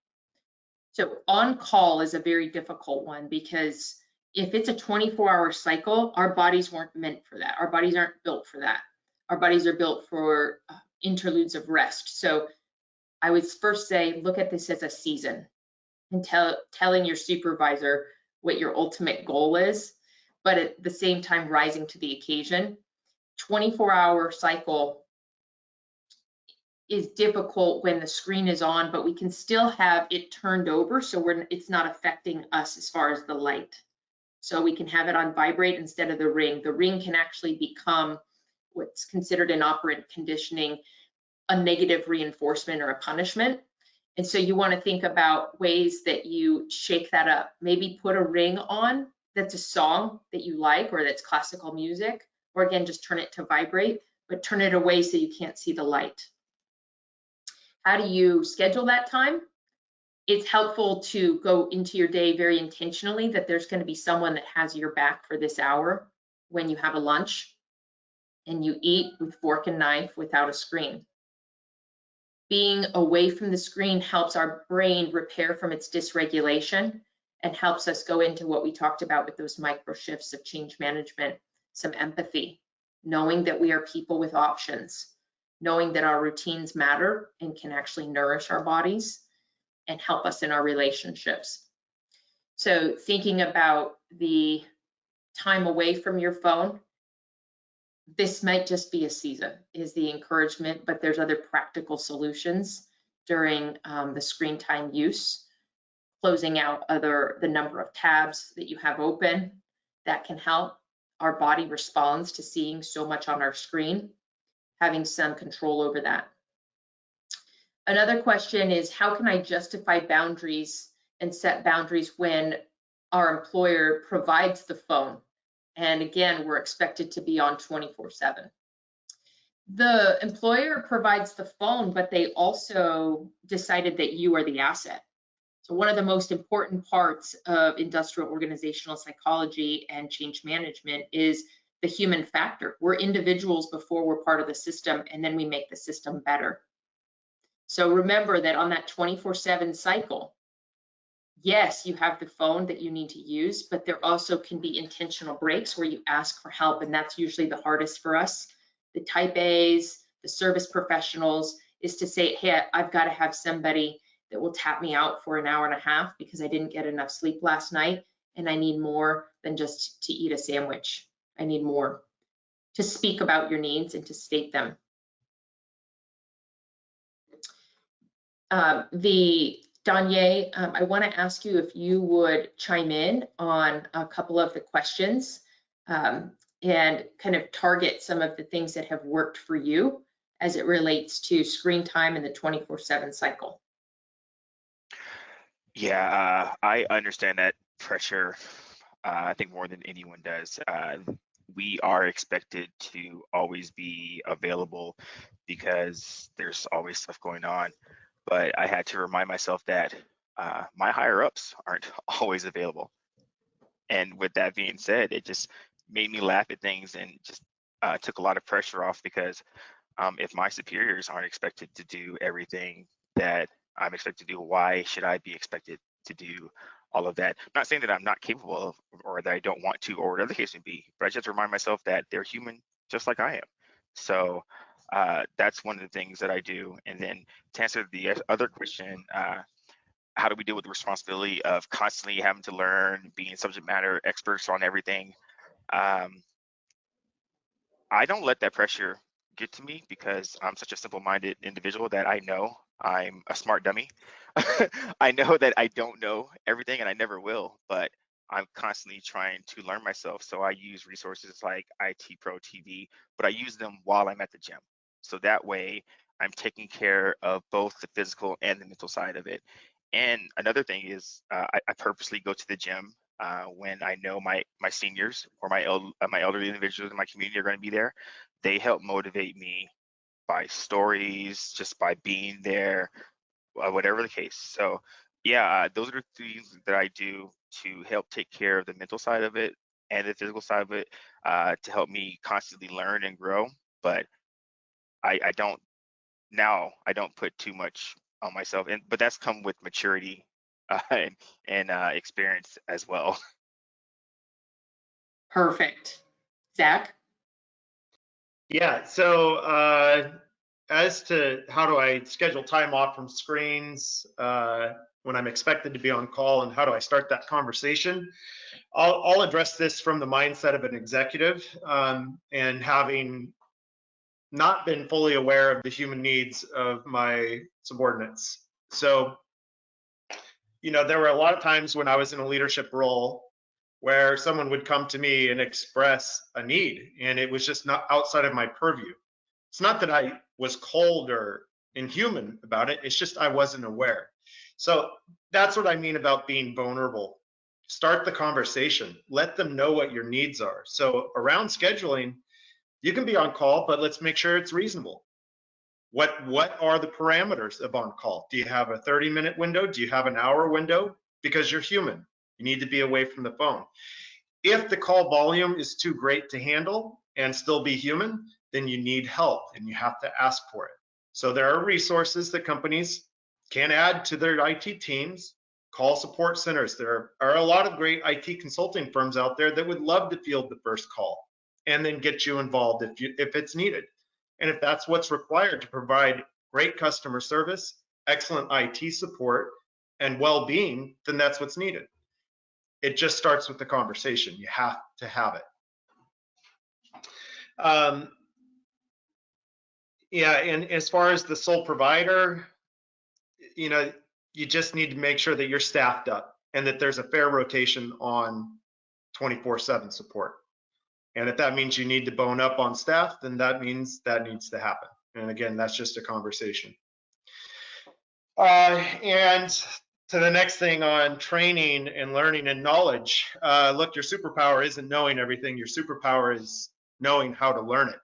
So on call is a very difficult one, because if it's a 24-hour cycle, our bodies weren't meant for that. Our bodies aren't built for that. Our bodies are built for interludes of rest. So I would first say, look at this as a season, and telling your supervisor what your ultimate goal is, but at the same time rising to the occasion. 24-hour cycle is difficult when the screen is on, but we can still have it turned over so it's not affecting us as far as the light. So we can have it on vibrate instead of the ring. The ring can actually become what's considered in operant conditioning a negative reinforcement or a punishment. And so you want to think about ways that you shake that up. Maybe put a ring on that's a song that you like, or that's classical music, or again, just turn it to vibrate, but turn it away so you can't see the light. How do you schedule that time? It's helpful to go into your day very intentionally, that there's going to be someone that has your back for this hour when you have a lunch and you eat with fork and knife without a screen. Being away from the screen helps our brain repair from its dysregulation and helps us go into what we talked about with those micro shifts of change management, some empathy, knowing that we are people with options, knowing that our routines matter and can actually nourish our bodies and help us in our relationships. So thinking about the time away from your phone, this might just be a season, is the encouragement, but there's other practical solutions during the screen time use. Closing out the number of tabs that you have open, that can help. Our body responds to seeing so much on our screen, having some control over that. Another question is, how can I justify boundaries and set boundaries when our employer provides the phone? And again, we're expected to be on 24/7. The employer provides the phone, but they also decided that you are the asset. So one of the most important parts of industrial organizational psychology and change management is the human factor. We're individuals before we're part of the system, and then we make the system better. So remember that on that 24/7 cycle, yes, you have the phone that you need to use, but there also can be intentional breaks where you ask for help, and that's usually the hardest for us. The type A's, the service professionals, is to say, hey, I've got to have somebody that will tap me out for an hour and a half because I didn't get enough sleep last night, and I need more than just to eat a sandwich. I need more. To speak about your needs and to state them. Danye, I want to ask you if you would chime in on a couple of the questions and kind of target some of the things that have worked for you as it relates to screen time and the 24/7 cycle. Yeah, I understand that pressure, I think more than anyone does. We are expected to always be available because there's always stuff going on. But I had to remind myself that my higher ups aren't always available. And with that being said, it just made me laugh at things and just took a lot of pressure off, because if my superiors aren't expected to do everything that I'm expected to do, why should I be expected to do all of that? I'm not saying that I'm not capable of, or that I don't want to, or whatever the case may be, but I just remind myself that they're human just like I am. So That's one of the things that I do. And then to answer the other question, how do we deal with the responsibility of constantly having to learn, being subject matter experts on everything? I don't let that pressure get to me because I'm such a simple-minded individual that I know I'm a smart dummy. I know that I don't know everything and I never will, but I'm constantly trying to learn myself. So I use resources like IT Pro TV, but I use them while I'm at the gym. So that way I'm taking care of both the physical and the mental side of it. And another thing is I purposely go to the gym when I know my seniors or my elderly individuals in my community are going to be there. They help motivate me by stories, just by being there, whatever the case. So yeah, those are the things that I do to help take care of the mental side of it and the physical side of it, to help me constantly learn and grow. But I don't I don't put too much on myself, and but that's come with maturity and experience as well. Perfect. Zach? Yeah, so as to how do I schedule time off from screens when I'm expected to be on call, and how do I start that conversation, I'll address this from the mindset of an executive, and having not been fully aware of the human needs of my subordinates. So, there were a lot of times when I was in a leadership role where someone would come to me and express a need, and it was just not outside of my purview. It's not that I was cold or inhuman about it, it's just I wasn't aware. So that's what I mean about being vulnerable. Start the conversation, let them know what your needs are. So around scheduling, you can be on call, but let's make sure it's reasonable. What are the parameters of on call? Do you have a 30-minute window? Do you have an hour window? Because you're human. You need to be away from the phone. If the call volume is too great to handle and still be human, then you need help and you have to ask for it. So there are resources that companies can add to their IT teams, call support centers. There are a lot of great IT consulting firms out there that would love to field the first call and then get you involved if it's needed. And if that's what's required to provide great customer service, excellent IT support, and well-being, then that's what's needed. It just starts with the conversation. You have to have it. Yeah, and as far as the sole provider, you just need to make sure that you're staffed up and that there's a fair rotation on 24/7 support. And if that means you need to bone up on staff, then that means that needs to happen. And again, that's just a conversation. And to the next thing on training and learning and knowledge, look, your superpower isn't knowing everything. Your superpower is knowing how to learn it.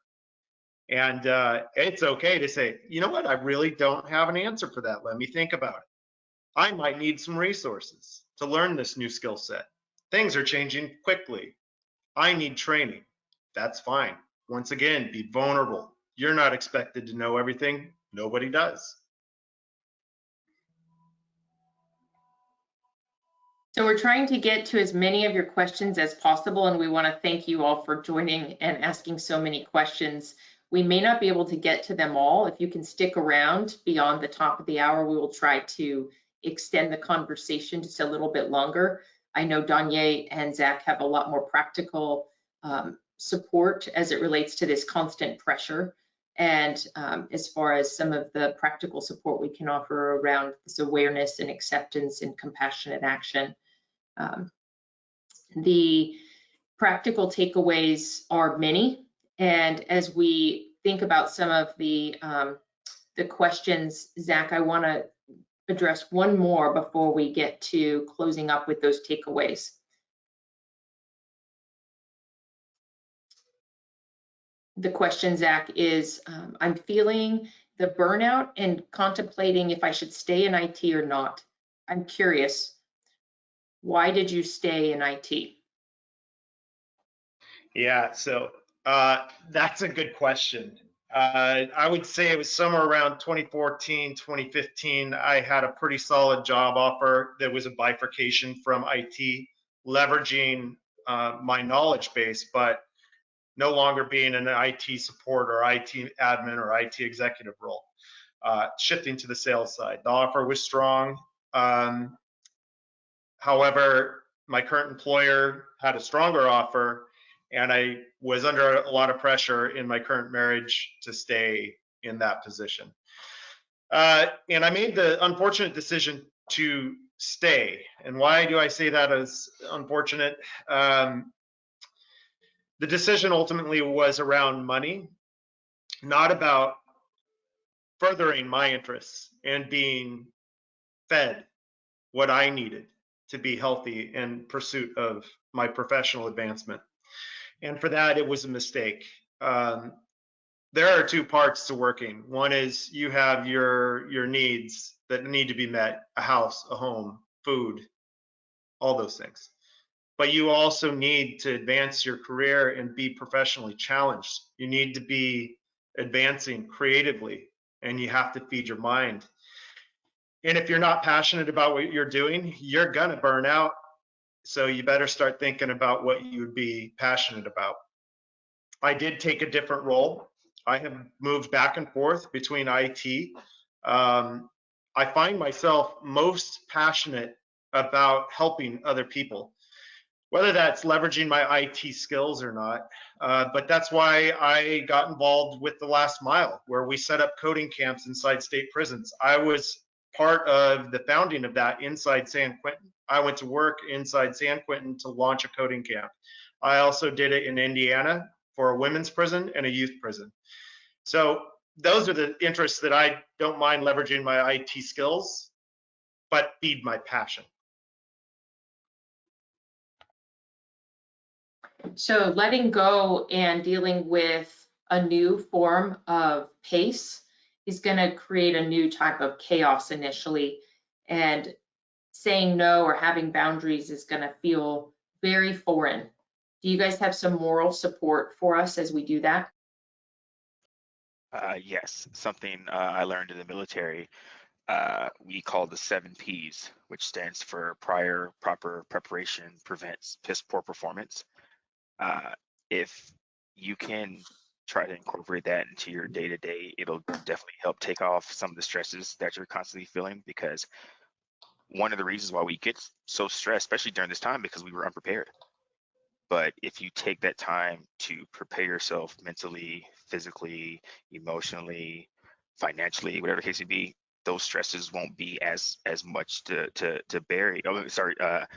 And it's okay to say, you know what, I really don't have an answer for that. Let me think about it. I might need some resources to learn this new skill set. Things are changing quickly. I need training. That's fine. Once again, be vulnerable. You're not expected to know everything. Nobody does. So we're trying to get to as many of your questions as possible, and we want to thank you all for joining and asking so many questions. We may not be able to get to them all. If you can stick around beyond the top of the hour, we will try to extend the conversation just a little bit longer. I know Danye and Zach have a lot more practical support as it relates to this constant pressure. And as far as some of the practical support we can offer around this awareness and acceptance and compassionate action. The practical takeaways are many, and as we think about some of the questions, Zach, I want to address one more before we get to closing up with those takeaways. The question, Zach, is I'm feeling the burnout and contemplating if I should stay in IT or not. I'm curious, why did you stay in IT? Yeah, so that's a good question. I would say it was somewhere around 2014, 2015. I had a pretty solid job offer that was a bifurcation from IT, leveraging my knowledge base, but no longer being in an IT support or IT admin or IT executive role, shifting to the sales side. The offer was strong. However, my current employer had a stronger offer, and I was under a lot of pressure in my current marriage to stay in that position. And I made the unfortunate decision to stay. And why do I say that as unfortunate? The decision ultimately was around money, not about furthering my interests and being fed what I needed to be healthy in pursuit of my professional advancement. And for that, it was a mistake. There are two parts to working. One is you have your needs that need to be met: a house, a home, food, all those things. But you also need to advance your career and be professionally challenged. You need to be advancing creatively, and you have to feed your mind. And if you're not passionate about what you're doing, you're gonna burn out. So you better start thinking about what you would be passionate about. I did take a different role. I have moved back and forth between IT. I find myself most passionate about helping other people, whether that's leveraging my IT skills or not. But that's why I got involved with the Last Mile, where we set up coding camps inside state prisons. I was part of the founding of that inside San Quentin. I went to work inside San Quentin to launch a coding camp. I also did it in Indiana for a women's prison and a youth prison. So those are the interests that I don't mind leveraging my IT skills, but feed my passion. So letting go and dealing with a new form of pace is going to create a new type of chaos initially. And saying no or having boundaries is going to feel very foreign. Do you guys have some moral support for us as we do that? Yes, something I learned in the military. We call the 7 Ps, which stands for prior, proper, preparation, prevents piss poor performance. If you can try to incorporate that into your day-to-day, it'll definitely help take off some of the stresses that you're constantly feeling, because one of the reasons why we get so stressed, especially during this time, because we were unprepared. But if you take that time to prepare yourself mentally, physically, emotionally, financially, whatever the case may be, those stresses won't be as much to bear. Oh, sorry,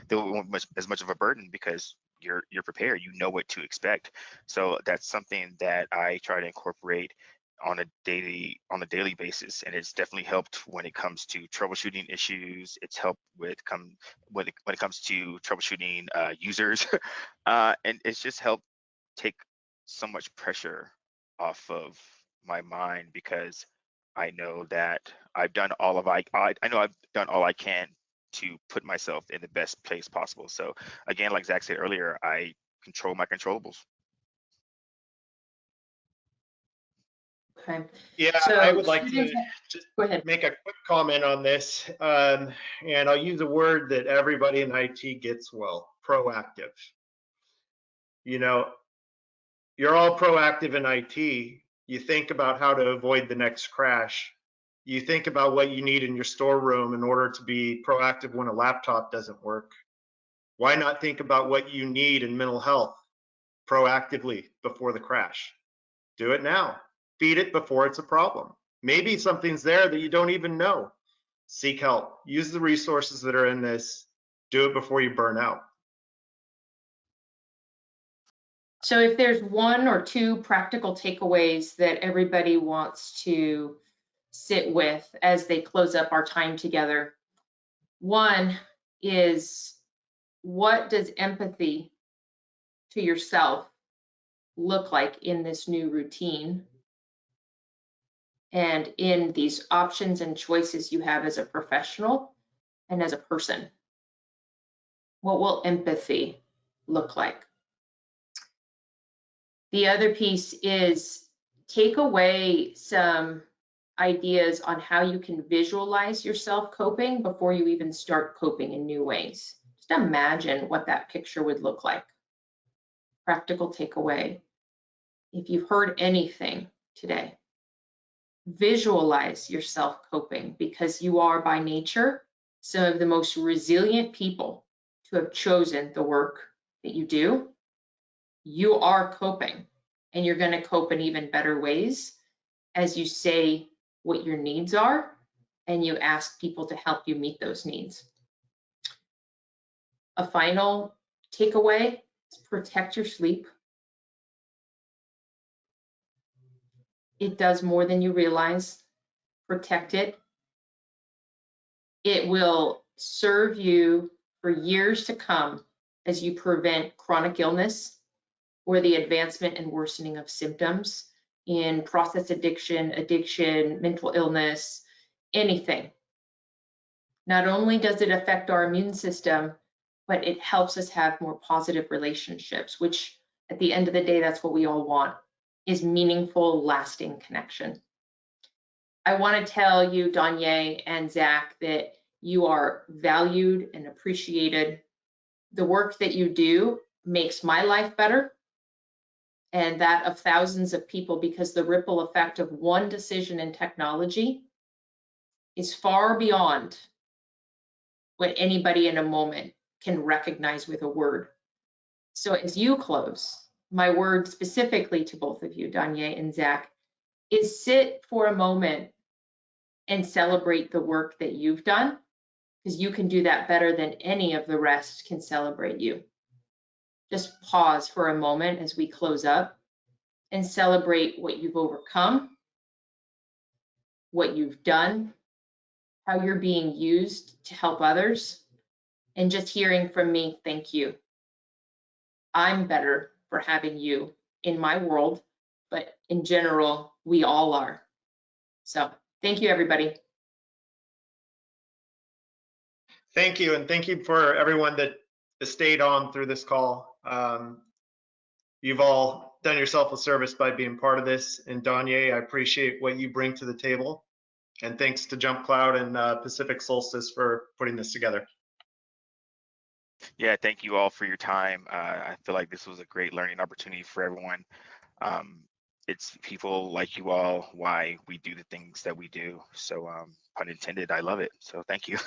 they won't be as much of a burden, because you're prepared. You know what to expect. So that's something that I try to incorporate on a daily basis, and it's definitely helped when it comes to troubleshooting issues. It's helped with when it comes to troubleshooting users, and it's just helped take so much pressure off of my mind, because I know that I've done all of I know I've done all I can to put myself in the best place possible. So again, like Zach said earlier, I control my controllables. Okay. Yeah, So I would like to just go ahead. make a quick comment on this, and I'll use a word that everybody in IT gets well: proactive. You know, you're all proactive in IT. You think about how to avoid the next crash. You think about what you need in your storeroom in order to be proactive when a laptop doesn't work. Why not think about what you need in mental health proactively before the crash? Do it now. Feed it before it's a problem. Maybe something's there that you don't even know. Seek help. Use the resources that are in this. Do it before you burn out. So if there's one or two practical takeaways that everybody wants to sit with as they close up our time together, one is, what does empathy to yourself look like in this new routine and in these options and choices you have as a professional and as a person? What will empathy look like? The other piece is, take away some ideas on how you can visualize yourself coping before you even start coping in new ways. Just imagine what that picture would look like. Practical takeaway. if you've heard anything today, visualize yourself coping, because you are by nature some of the most resilient people to have chosen the work that you do. You are coping, and you're going to cope in even better ways as you say what your needs are and you ask people to help you meet those needs. A final takeaway is protect your sleep. It does more than you realize. Protect it. It will serve you for years to come as you prevent chronic illness or the advancement and worsening of symptoms in process addiction, mental illness, anything. Not only does it affect our immune system, but it helps us have more positive relationships, which at the end of the day, that's what we all want, is meaningful, lasting connection. I want to tell you, Danye and Zach, that you are valued and appreciated. The work that you do makes my life better and that of thousands of people, because the ripple effect of one decision in technology is far beyond what anybody in a moment can recognize with a word. So as you close, my word specifically to both of you, Danye and Zach, is sit for a moment and celebrate the work that you've done, because you can do that better than any of the rest can celebrate you. Just pause for a moment as we close up and celebrate what you've overcome, what you've done, how you're being used to help others, and just hearing from me, thank you. I'm better for having you in my world, but in general, we all are. So thank you, everybody. Thank you, and thank you for everyone that stayed on through this call. You've all done yourself a service by being part of this, and Danye, I appreciate what you bring to the table. And thanks to JumpCloud and Pacific Solstice for putting this together. Yeah, thank you all for your time. I feel like this was a great learning opportunity for everyone. It's people like you all why we do the things that we do. So pun intended, I love it. So thank you.